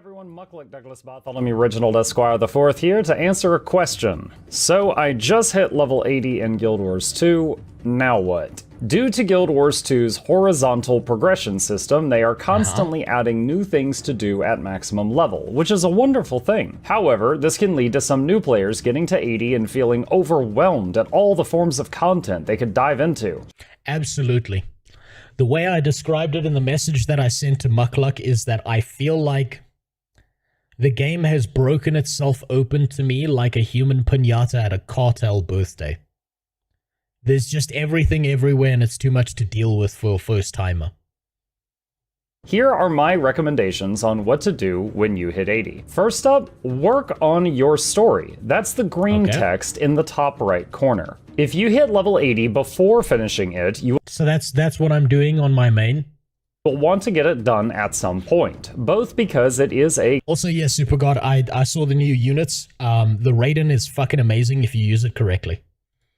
everyone, Mukluk Douglas Bartholomew Reginald Esquire IV here to answer a question. So I just hit level 80 in Guild Wars 2, now what? Due to Guild Wars 2's horizontal progression system, they are constantly adding new things to do at maximum level, which is a wonderful thing. However, this can lead to some new players getting to 80 and feeling overwhelmed at all the forms of content they could dive into. Absolutely. The way I described it in the message that I sent to Mukluk is that I feel like the game has broken itself open to me like a human piñata at a cartel birthday. There's just everything everywhere and it's too much to deal with for a first timer. Here are my recommendations on what to do when you hit 80. First up, work on your story. That's the green text in the top right corner. If you hit level 80 before finishing it, you So that's what I'm doing on my main. will want to get it done at some point, both because it is a Also, yes, Super God, I saw the new units. The Raiden is fucking amazing if you use it correctly.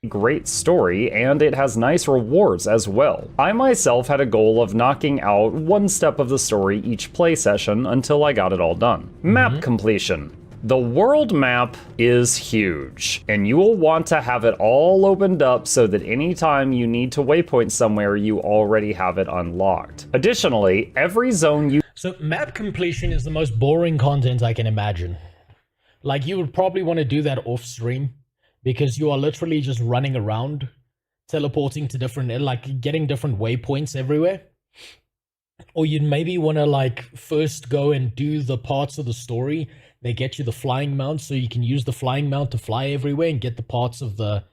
great story, and it has nice rewards as well. I myself had a goal of knocking out one step of the story each play session until I got it all done. Map completion. The world map is huge, and you will want to have it all opened up so that anytime you need to waypoint somewhere, you already have it unlocked. Additionally, every zone you So map completion is the most boring content I can imagine. Like, you would probably want to do that off stream, because you are literally just running around, teleporting to different, like, getting different waypoints everywhere. Or you'd maybe want to, like, first go and do the parts of the story that get you the flying mount, so you can use the flying mount to fly everywhere and get the parts of the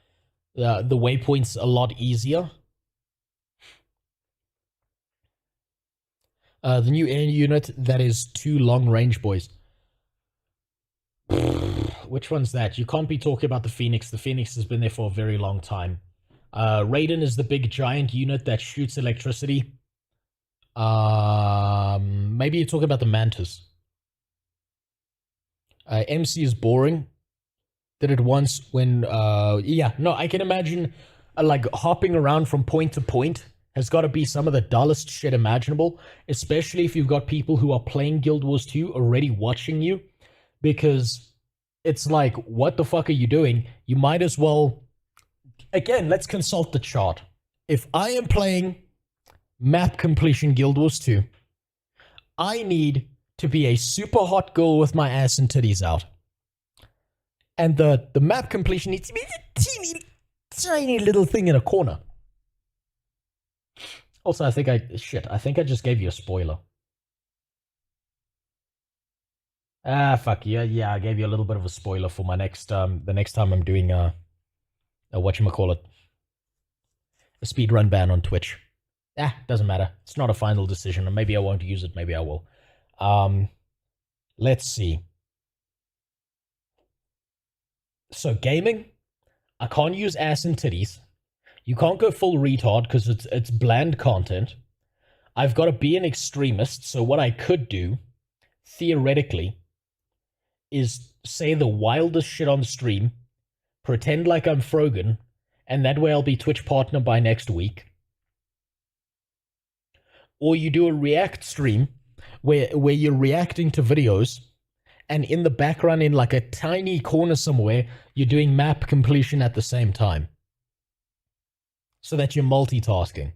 waypoints a lot easier. The new air unit that is 2 long range boys. Which one's that? You can't be talking about the Phoenix. The Phoenix has been there for a very long time. Raiden is the big giant unit that shoots electricity. Maybe you're talking about the Mantis. MC is boring. Did it once when, yeah, no, I can imagine, like, hopping around from point to point has got to be some of the dullest shit imaginable, especially if you've got people who are playing Guild Wars 2 already watching you, because it's like, what the fuck are you doing? You might as well... Again, let's consult the chart. If I am playing map completion Guild Wars 2, I need to be a super hot girl with my ass and titties out. And the map completion needs to be a teeny, tiny little thing in a corner. Also, I think I just gave you a spoiler. Ah, fuck yeah, I gave you a little bit of a spoiler for my next, the next time I'm doing, whatchamacallit, a speedrun ban on Twitch. Doesn't matter. It's not a final decision, and maybe I won't use it, maybe I will. Let's see. So, gaming, I can't use ass and titties. You can't go full retard, because it's bland content. I've got to be an extremist, so what I could do, theoretically, is say the wildest shit on stream, pretend like I'm Frogan, and that way I'll be Twitch partner by next week. Or you do a react stream where you're reacting to videos, and in the background, in like a tiny corner somewhere, you're doing map completion at the same time. So that you're multitasking.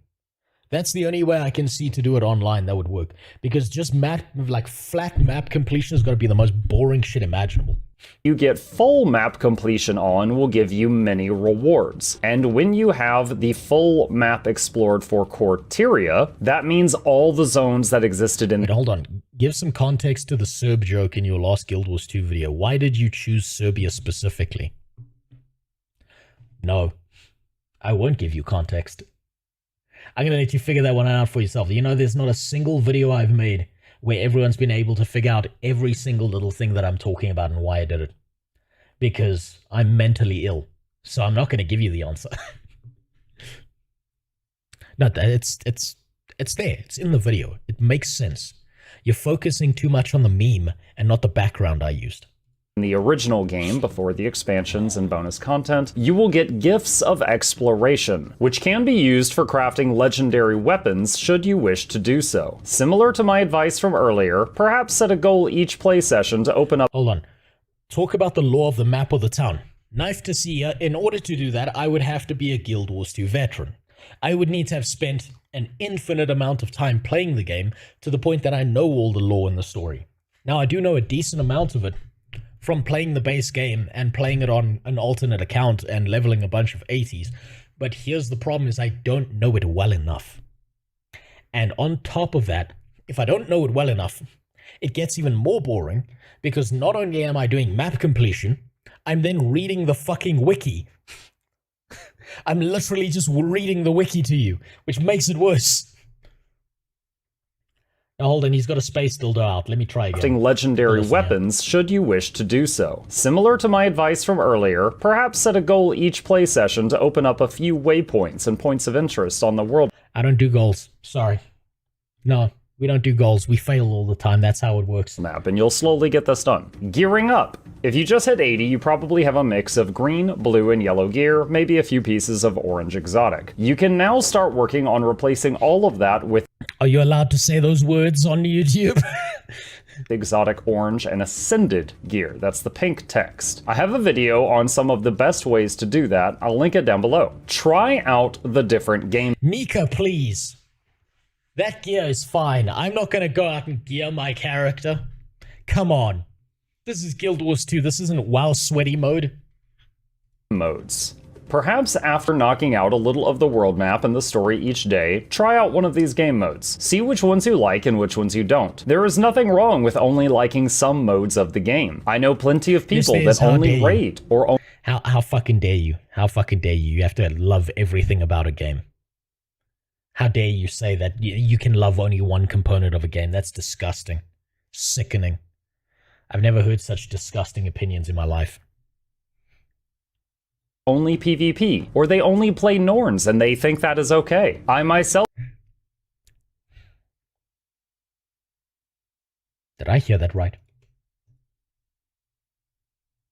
That's the only way I can see to do it online that would work. Because just flat map completion has got to be the most boring shit imaginable. you get full map completion on will give you many rewards. And when you have the full map explored for Corteria, that means all the zones that existed in... Wait, hold on. Give some context to the Serb joke in your last Guild Wars 2 video. Why did you choose Serbia specifically? No. I won't give you context. I'm going to let you figure that one out for yourself. You know, there's not a single video I've made where everyone's been able to figure out every single little thing that I'm talking about and why I did it. Because I'm mentally ill. So I'm not going to give you the answer. No, it's there. It's in the video. It makes sense. You're focusing too much on the meme and not the background I used. in the original game before the expansions and bonus content, you will get Gifts of Exploration, which can be used for crafting legendary weapons should you wish to do so. Similar to my advice from earlier, perhaps set a goal each play session to open up— Hold on. Talk about the law of the map or the town. Knife to see, in order to do that, I would have to be a Guild Wars 2 veteran. I would need to have spent an infinite amount of time playing the game to the point that I know all the lore in the story. Now, I do know a decent amount of it from playing the base game and playing it on an alternate account and leveling a bunch of 80s. But here's the problem is I don't know it well enough. And on top of that, if I don't know it well enough, it gets even more boring because not only am I doing map completion, I'm then reading the fucking wiki. I'm literally just reading the wiki to you, which makes it worse. Now hold on, he's got a space dildo out. Let me try again. Legendary weapons should you wish to do so. Similar to my advice from earlier, perhaps set a goal each play session to open up a few waypoints and points of interest on the world I don't do goals. Sorry. No, we don't do goals. We fail all the time. That's how it works. map, and you'll slowly get this done. Gearing up. If you just hit 80, you probably have a mix of green, blue, and yellow gear, maybe a few pieces of orange exotic. You can now start working on replacing all of that with— Are you allowed to say those words on YouTube? exotic orange and ascended gear. That's the pink text. I have a video on some of the best ways to do that. I'll link it down below. Try out the different game Nika, please. That gear is fine. I'm not gonna go out and gear my character. Come on. This is Guild Wars 2. This isn't WoW sweaty mode. modes. Perhaps after knocking out a little of the world map and the story each day, try out one of these game modes. See which ones you like and which ones you don't. There is nothing wrong with only liking some modes of the game. I know plenty of people that only raid or How fucking dare you? How fucking dare you? You have to love everything about a game. How dare you say that you can love only one component of a game? That's disgusting. Sickening. I've never heard such disgusting opinions in my life. only PvP, or they only play Norns and they think that is okay. I myself— Did I hear that right?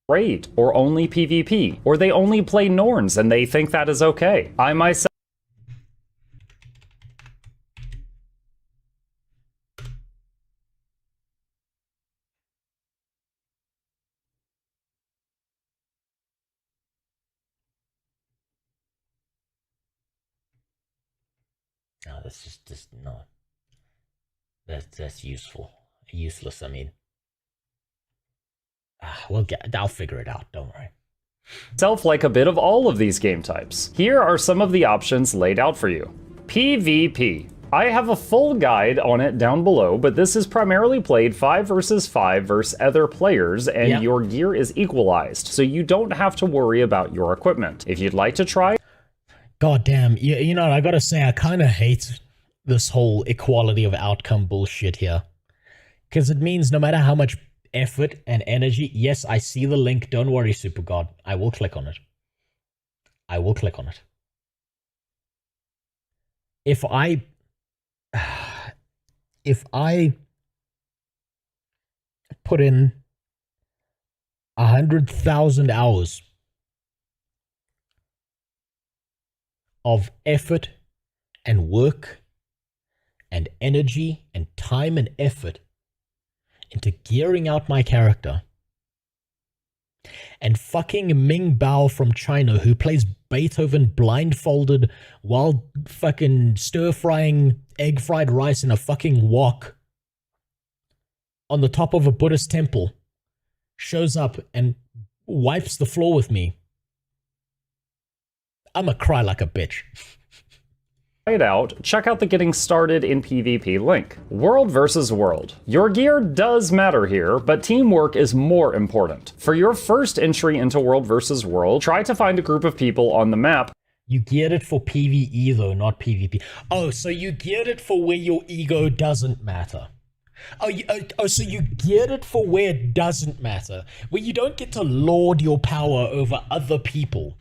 raid, or only PvP, or they only play Norns and they think that is okay. I myself— No, that's just no. That's useful. Useless, I mean. I'll figure it out, don't worry. like a bit of all of these game types. Here are some of the options laid out for you. PvP. I have a full guide on it down below, but this is primarily played 5 versus 5 versus other players, and your gear is equalized, so you don't have to worry about your equipment. If you'd like to try— God damn, you know, I gotta say, I kind of hate this whole equality of outcome bullshit here. Because it means no matter how much effort and energy— yes, I see the link, don't worry, Super God. I will click on it. I will click on it. If I put in 100,000 hours of effort and work and energy and time and effort into gearing out my character, and fucking Ming Bao from China, who plays Beethoven blindfolded while fucking stir-frying egg fried rice in a fucking wok on the top of a Buddhist temple, shows up and wipes the floor with me, I'ma cry like a bitch. it out, check out the Getting Started in PvP link. World versus world. Your gear does matter here, but teamwork is more important. For your first entry into world versus world, try to find a group of people on the map. You geared it for PvE though, not PvP. Oh, so you geared it for where your ego doesn't matter. So you geared it for where it doesn't matter, where you don't get to lord your power over other people.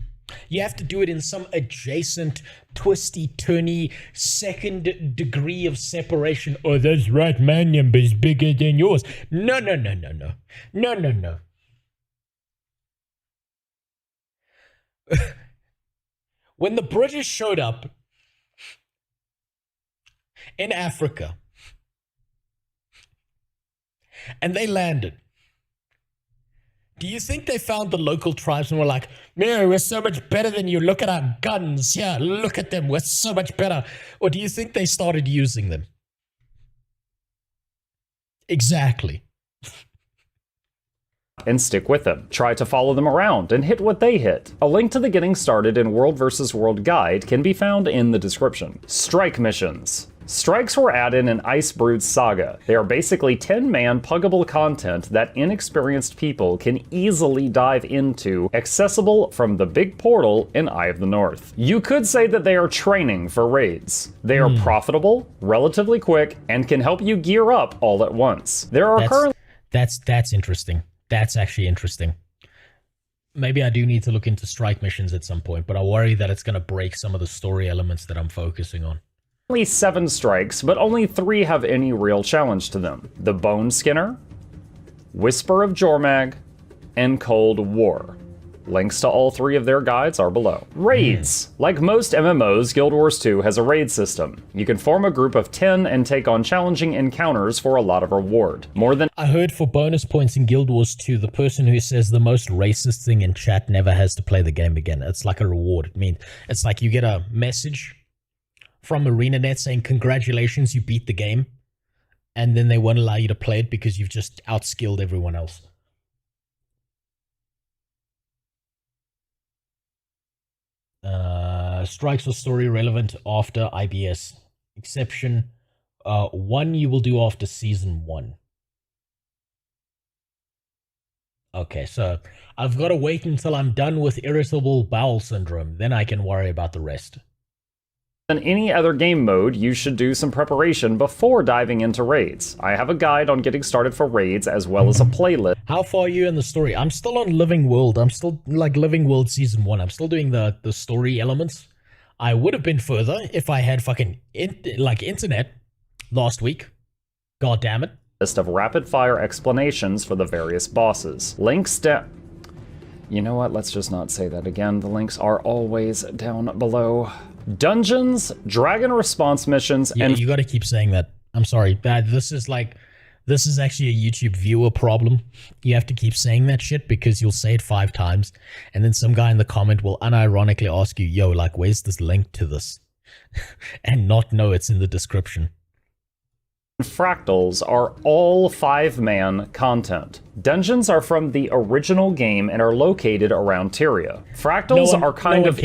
You have to do it in some adjacent, twisty-turny, second degree of separation. Oh, that's right, my number's bigger than yours. No. When the British showed up in Africa and they landed, do you think they found the local tribes and were like, "No, we're so much better than you. Look at our guns. Yeah, look at them. We're so much better." Or do you think they started using them? Exactly. And stick with them. Try to follow them around and hit what they hit. A link to the Getting Started in World vs. World guide can be found in the description. Strike missions. Strikes were added in Icebrood Saga. They are basically 10-man puggable content that inexperienced people can easily dive into, accessible from the big portal in Eye of the North. You could say that they are training for raids. They are profitable, relatively quick, and can help you gear up all at once. There are currently... That's interesting. That's actually interesting. Maybe I do need to look into strike missions at some point, but I worry that it's going to break some of the story elements that I'm focusing on. Only 7 strikes, but only 3 have any real challenge to them. The Bone Skinner, Whisper of Jormag, and Cold War. Links to all 3 of their guides are below. Raids. Like most MMOs, Guild Wars 2 has a raid system. You can form a group of 10 and take on challenging encounters for a lot of reward. I heard for bonus points in Guild Wars 2, the person who says the most racist thing in chat never has to play the game again. It's like a reward. I mean, it's like you get a message from ArenaNet saying, "Congratulations, you beat the game," and then they won't allow you to play it because you've just outskilled everyone else. Strikes are story relevant after IBS. Exception, 1 you will do after season 1. Okay, so I've got to wait until I'm done with irritable bowel syndrome, then I can worry about the rest. In any other game mode, you should do some preparation before diving into raids. I have a guide on getting started for raids as well as a playlist. How far are you in the story? I'm still on Living World. I'm still like Living World Season 1. I'm still doing the story elements. I would have been further if I had fucking internet last week. God damn it. List of rapid fire explanations for the various bosses. Links down. You know what? Let's just not say that again. The links are always down below. Dungeons, dragon response missions, yeah, and you got to keep saying that. I'm sorry. This is actually a YouTube viewer problem. You have to keep saying that shit because you'll say it 5 times, and then some guy in the comment will unironically ask you, "Yo, like, where's this link to this?" and not know it's in the description. fractals are all 5-man content. Dungeons are from the original game and are located around Tyria. Fractals are kind of...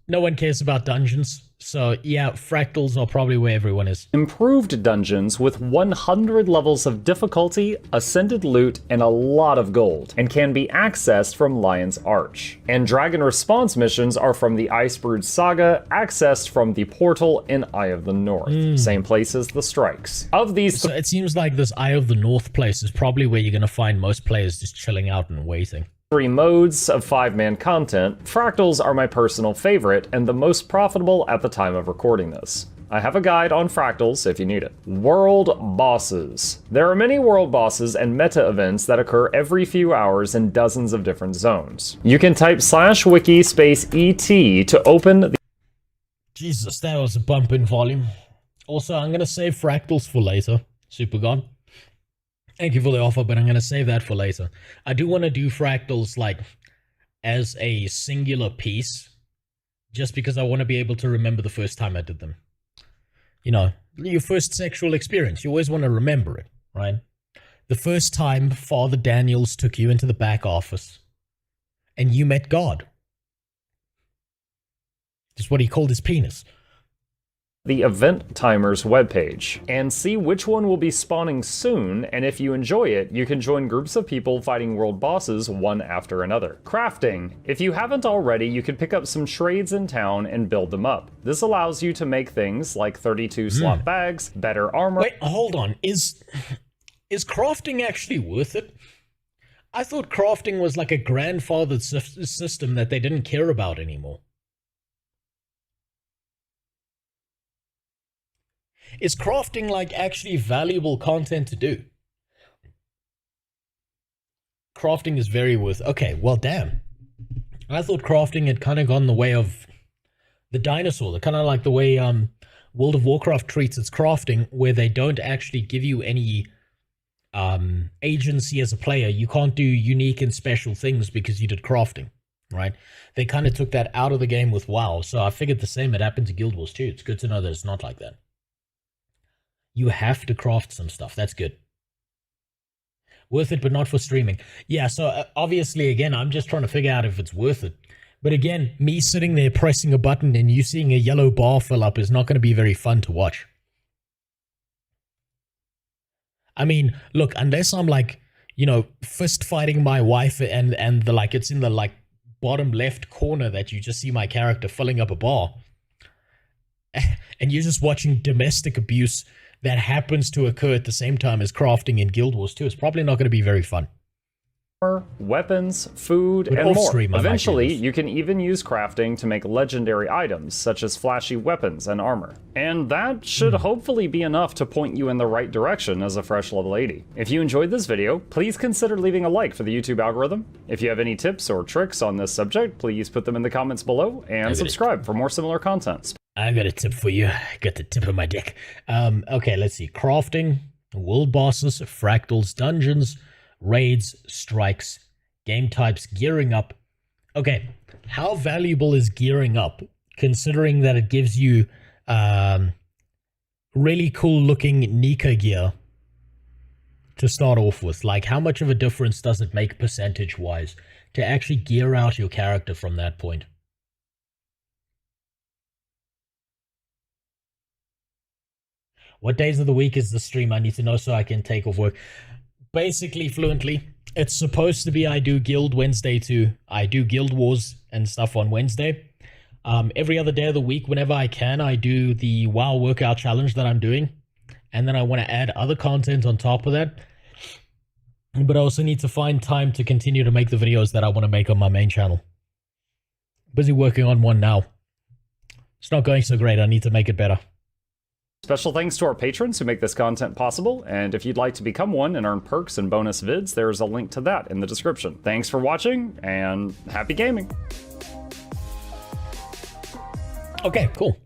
No one cares about dungeons. So yeah, fractals are probably where everyone is. Improved dungeons with 100 levels of difficulty, ascended loot, and a lot of gold, and can be accessed from Lion's Arch. And dragon response missions are from the Icebrood Saga, accessed from the portal in Eye of the North. Same place as the strikes. Of these... So it seems like this Eye of the North place is probably where you're going to find most players just chilling out and waiting. 3 modes of 5-man content, fractals are my personal favorite and the most profitable at the time of recording this. I have a guide on fractals if you need it. World bosses. There are many world bosses and meta events that occur every few hours in dozens of different zones. You can type /wiki /ET to open the... Jesus, that was a bump in volume. Also, I'm going to save fractals for later. Super God. Thank you for the offer, but I'm going to save that for later. I do want to do fractals, like, as a singular piece, just because I want to be able to remember the first time I did them. You know, your first sexual experience, you always want to remember it, right? The first time Father Daniels took you into the back office, and you met God. That's what he called his penis. The event timers webpage and see which one will be spawning soon, and if you enjoy it, you can join groups of people fighting world bosses one after another. Crafting. If you haven't already, you can pick up some trades in town and build them up. This allows you to make things like 32 slot bags, better armor... Wait, hold on. Is crafting actually worth it? I thought crafting was like a grandfathered system that they didn't care about anymore. Is crafting like actually valuable content to do? Crafting is very worth... Okay, well, damn. I thought crafting had kind of gone the way of the dinosaur, kind of like the way World of Warcraft treats its crafting, where they don't actually give you any agency as a player. You can't do unique and special things because you did crafting, right? They kind of took that out of the game with WoW, so I figured the same had happened to Guild Wars too. It's good to know that it's not like that. You have to craft some stuff. That's good. Worth it, but not for streaming. Yeah, so obviously, again, I'm just trying to figure out if it's worth it. But again, me sitting there pressing a button and you seeing a yellow bar fill up is not going to be very fun to watch. I mean, look, unless I'm like, you know, fist fighting my wife and the like, it's in the like bottom left corner that you just see my character filling up a bar, and you're just watching domestic abuse that happens to occur at the same time as crafting in Guild Wars 2. It's probably not going to be very fun. Weapons, food, But and more. off-stream, I might do Eventually, this. you can even use crafting to make legendary items, such as flashy weapons and armor. And that should hopefully be enough to point you in the right direction as a fresh level 80. If you enjoyed this video, please consider leaving a like for the YouTube algorithm. If you have any tips or tricks on this subject, please put them in the comments below, and subscribe for more similar content. I got a tip for you. I got the tip of my dick. Okay, let's see. Crafting, world bosses, fractals, dungeons, raids, strikes, game types, gearing up. Okay, how valuable is gearing up, considering that it gives you really cool looking Nika gear to start off with? Like, how much of a difference does it make percentage wise to actually gear out your character from that point? What days of the week is the stream? I need to know so I can take off work. Basically, fluently, it's supposed to be I do Guild Wednesday too. I do Guild Wars and stuff on Wednesday. Every other day of the week, whenever I can, I do the WoW workout challenge that I'm doing. And then I want to add other content on top of that. But I also need to find time to continue to make the videos that I want to make on my main channel. Busy working on one now. It's not going so great. I need to make it better. Special thanks to our patrons who make this content possible, and if you'd like to become one and earn perks and bonus vids, there's a link to that in the description. Thanks for watching, and happy gaming! Okay, cool.